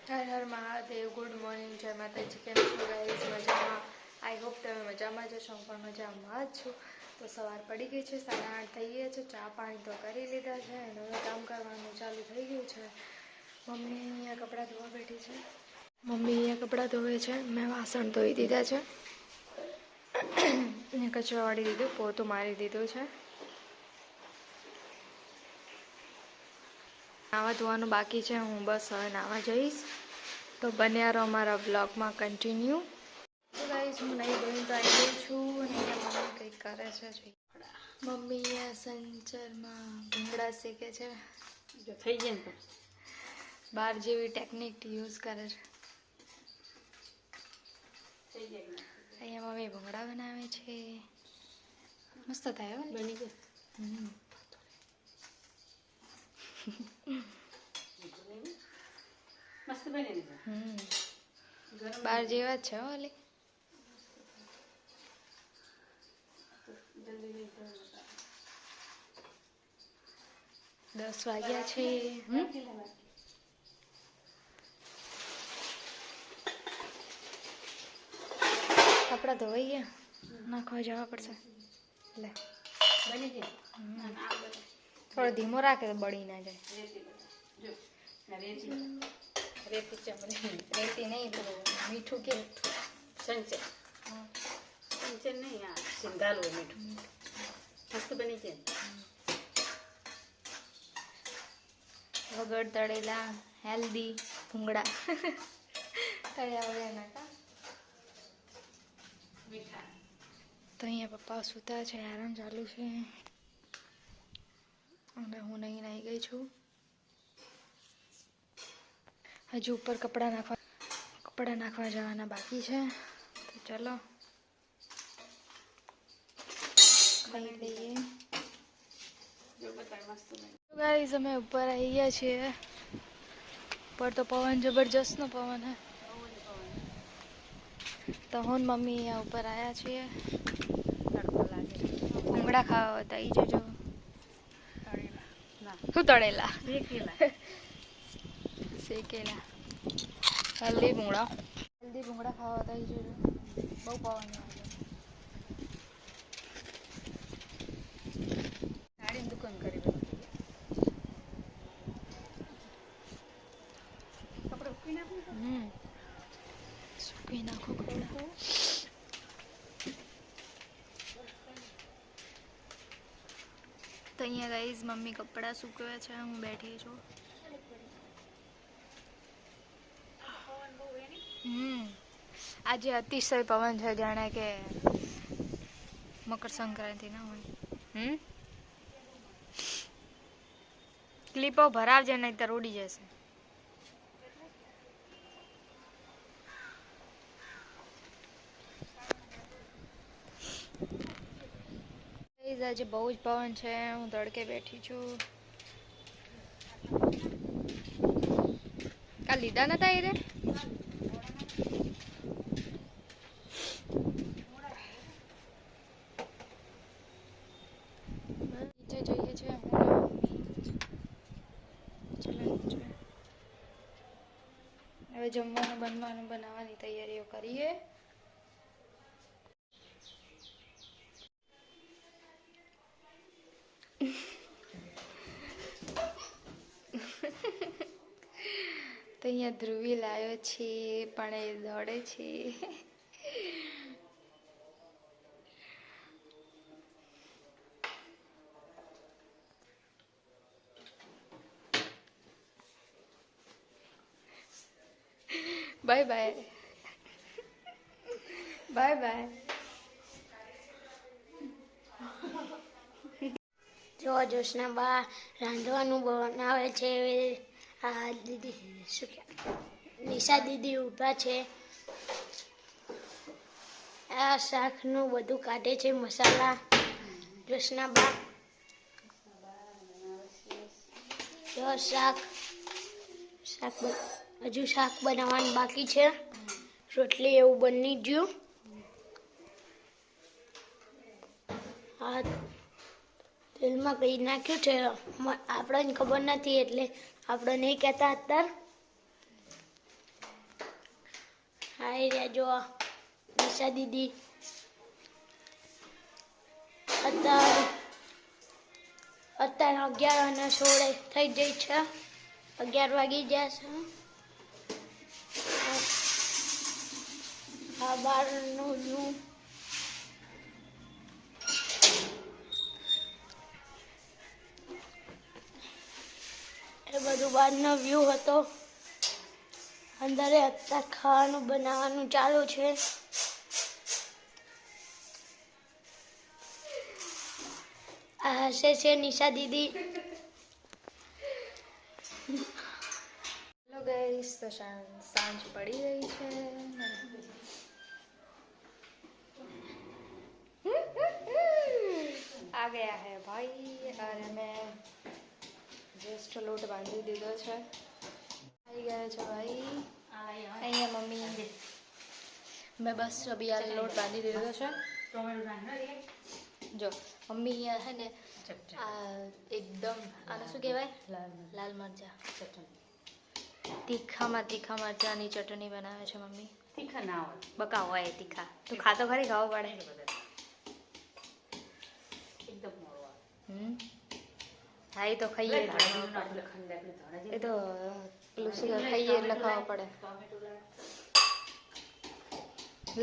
હર હર Mahadev. Good morning. જય માતાજી. કેમ છો ગાઈઝ? મજામાં? આઈ હોપ તમે મજામાં જ છો. હું પણ મજામાં જ છું. તો સવાર પડી ગઈ છે, 8:30 થઈ ગયા છે. ચા પાણી તો કરી લીધા છે અને હવે કામ કરવાનું ચાલુ થઈ ગયું છે. મમ્મી અહીંયા કપડાં ધોવા બેઠી છે. મમ્મી અહીંયા કપડાં ધોવે છે. મેં વાસણ ધોઈ દીધા છે અને કચરો વાળી દીધું, પોતું મારી દીધું છે. નાવા ધોવાનું બાકી છે. હું બસ હવે નાવા જઈશ. તો બન્યા રહો અમારા બ્લોગમાં કન્ટિન્યુ. તો ગાઈસ, હું નહીં ધોઈને તો આવી ગઈ છું અને અહીંયા મમ્મી કંઈક કરે છે. મમ્મી અહીંયા સંચરમાં ભૂંગળા શેકે છે. જો થઈ જાય ને બાર જેવી ટેકનિક યુઝ કરે છે. અહીંયા મમ્મી ભૂંગળા બનાવે છે. મસ્ત થાય હો. બની ગયું. મસ્ત બને ને. બાર જેવા જ છે હો. ઓલી 10 વાગ્યા છે. કપડા ધોવાઈ ગયા, નાખવા જવા પડશે. લે બની જાય. થોડો ધીમો રાખે તો બળી ના જાય. રેતી ચમડી રેતી નહીં, પેલું મીઠું કે સંચર. સંચર નહીં, આ સિંગાલું મીઠું. મસ્ત બની જાય. વગર તળેલા હેલ્ધી ભૂંગળા. તળ્યા વળ્યા નાખા. મીઠા તો અહીંયા પપ્પા સૂતા છે, આરામ ચાલુ છે અને હું નહીં આવી ગઈ છું. હજુ ઉપર કપડાં નાખવા જવાના બાકી છે. તો ચલો ખાઈ લઈએ. ગાઈસ, અમે ઉપર આવી ગયા છીએ. ઉપર તો પવન જબરજસ્તનો પવન હે. તો હું ને મમ્મી અહીંયા ઉપર આવ્યા છીએ. તડકો લાગે. ભૂંગળા ખાવા હતા, ઈ જોજો. ના, શું તળેલા? શેકેલા. શેકેલા હેલ્ધી ભૂંગળા. ખાવા હતા, ઈ જોજો. બહુ પવન આવે. ગાડીની દુકાન કરી કપડે ઉકળી નાખું. સૂકવી નાખો કપડાં. તો અહીંયા ગાઈઝ મમ્મી કપડાં સૂકવે છે, હું બેઠી છું. આજે અતિશય પવન છે, જાણે કે મકર સંક્રાંતિ ના હોય. ક્લિપો ભરાવજે નહીંતર ઉડી જશે. આજે બહુ જ પવન છે. હું તડકે બેઠી છું. કાલ લીધા નતા એ રે. નીચે જઈએ છે. હવે જમવાનું બનાવવાની તૈયારીઓ કરીએ. તો અહીંયા ધ્રુવી લાવ્યો છે, પણ એ દોડે છે. Bye bye. Bye bye. જો જોશના બા રાંધવાનું બનાવે છે. આ દીદી શું કે નિશા દીદી ઊભા છે. આ શાકનું બધું કાઢે છે, મસાલા. જોશના બા જો શાક હજુ શાક બનાવવાનું બાકી છે. રોટલી એવું બની ગયું. આ તેલમાં કંઈ નાખ્યું છે આપણને ખબર નથી, એટલે આપણે નહીં કહેતા અત્યારે. હાઈ રહ્યા જો નિશા દીદી અત્યારે 11:16 થઈ જાય છે. 11 વાગી જશે. આ બહારનો વ્યૂ એ બધું બહારનો વ્યૂ હતો. અંદરે અત્યારે ખાવાનું બનાવવાનું ચાલુ છે. આ હસે છે નિશા દીદી. હેલો ગાઈસ, તો સાંજ પડી ગઈ છે. आ गया है भाई और मैं जस्ट लोट बांधी દીધો છે. આવી ગયા છે ભાઈ. અહીંયા મમ્મી મેં બસ અભી આ લોટ બાંધી દીધો છે. જો મમ્મી અહીંયા છે ને આ એકદમ આને શું કહેવાય, લાલ મરચા તીખા મરચાની ચટણી બનાવે છે મમ્મી. તીખા ના હોય, બકા હોય તીખા. તું ખાતો ખરી, ખાવો પડે. એકદમ મોળો હા એ તો ખાઈએ એટલે એ તો પેલું શું કહેવાય, ખાઈએ એટલે ખાવા પડે.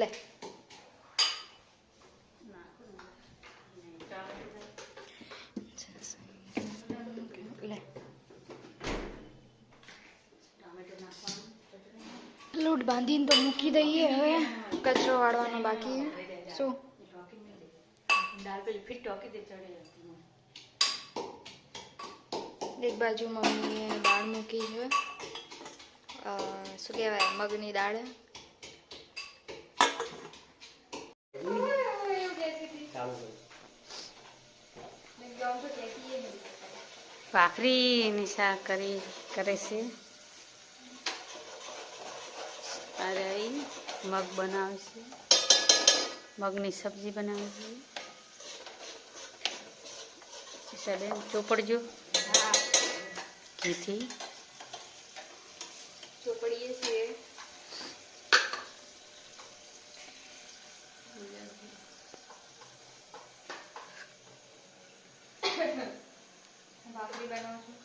લે લે લોટ બાંધીને તો મૂકી દઈએ. હવે કચરો વાળવાનો બાકી. શું દાળ પેલી ફિટ ટોકી દે ચડે. એક બાજુ મમ્મીએ દાળ મૂકી છે, શું કહેવાય, મગની દાળ. ભાખરીની શાક કરે છે. અરે મગ બનાવે છે, મગની સબ્જી બનાવે છે. ઈશાબેન ચોપડજો ઘીથી. ચોપડીએ છીએ. ભાખરી બનાવું છું.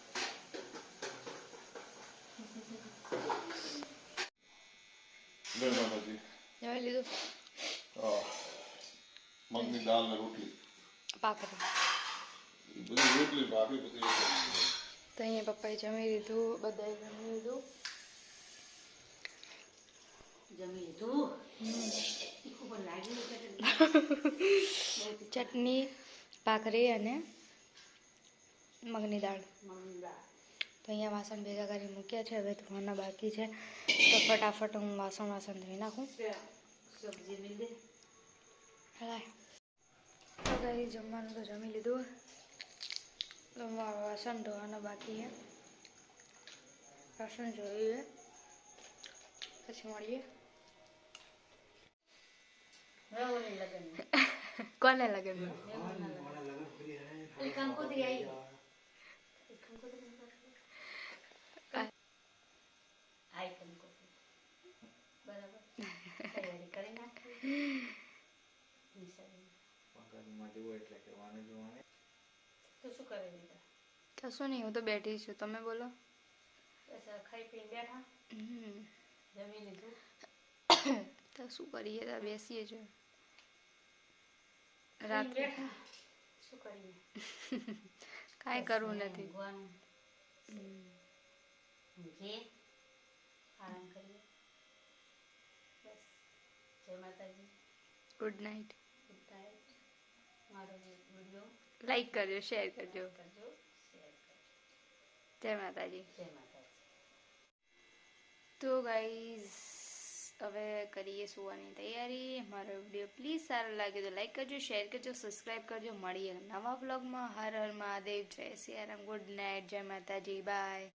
જમી લીધું. મગની દાળ ને રોટલી, ભાખરી બધી રોટલી ભાખરી બધી તો અહીંયા પપ્પાએ જમી લીધું. બધાએ જમી લીધું. જમી લીધું. તીખું પણ લાગ્યું ચટણી, ભાખરી અને મગની દાળ. મગની દાળ. તો અહીંયા વાસણ ભેગા કરી મૂક્યા છે. હવે ધોવાના બાકી છે, તો ફટાફટ હું વાસણ ધોઈ નાખું. સબ્જી મિલ દે. હલાય તો ગઈ જમવાનું તો જમી લીધું. તો મારા વાસણ ધોવાના બાકી છે. વાસણ જોઈએ પછી મળીએ. કોને લગન? કંકોત્રી આવી. બરાબર તૈયારી કરી નાખી. તો શું કરે દીધા? કશું નહીં, હું તો બેઠી છું. તમે બોલો. બસ ખાઈ પીને બેઠા. જમી લીધું. તો શું કરીએ, તો બેસીએ છીએ. બેઠા શું કરીએ? કાંઈ કરવું નથી. આરામ કરીએ. બસ. જય માતાજી. Good night. Good night. મારો વિડીયો લાઈક કરજો, શેર કરજો. કરજો, શેર કરજો. જય માતાજી. જય માતાજી. તો ગાઈઝ હવે કરીએ સુવાની તૈયારી. મારો વિડીયો પ્લીઝ સારો લાગે તો લાઈક કરજો, શેર કરજો, સબસ્ક્રાઈબ કરજો. મળીએ નવા બ્લોગમાં. હર હર મહાદેવ. જય સિયારામ. Good night. જય માતાજી. બાય.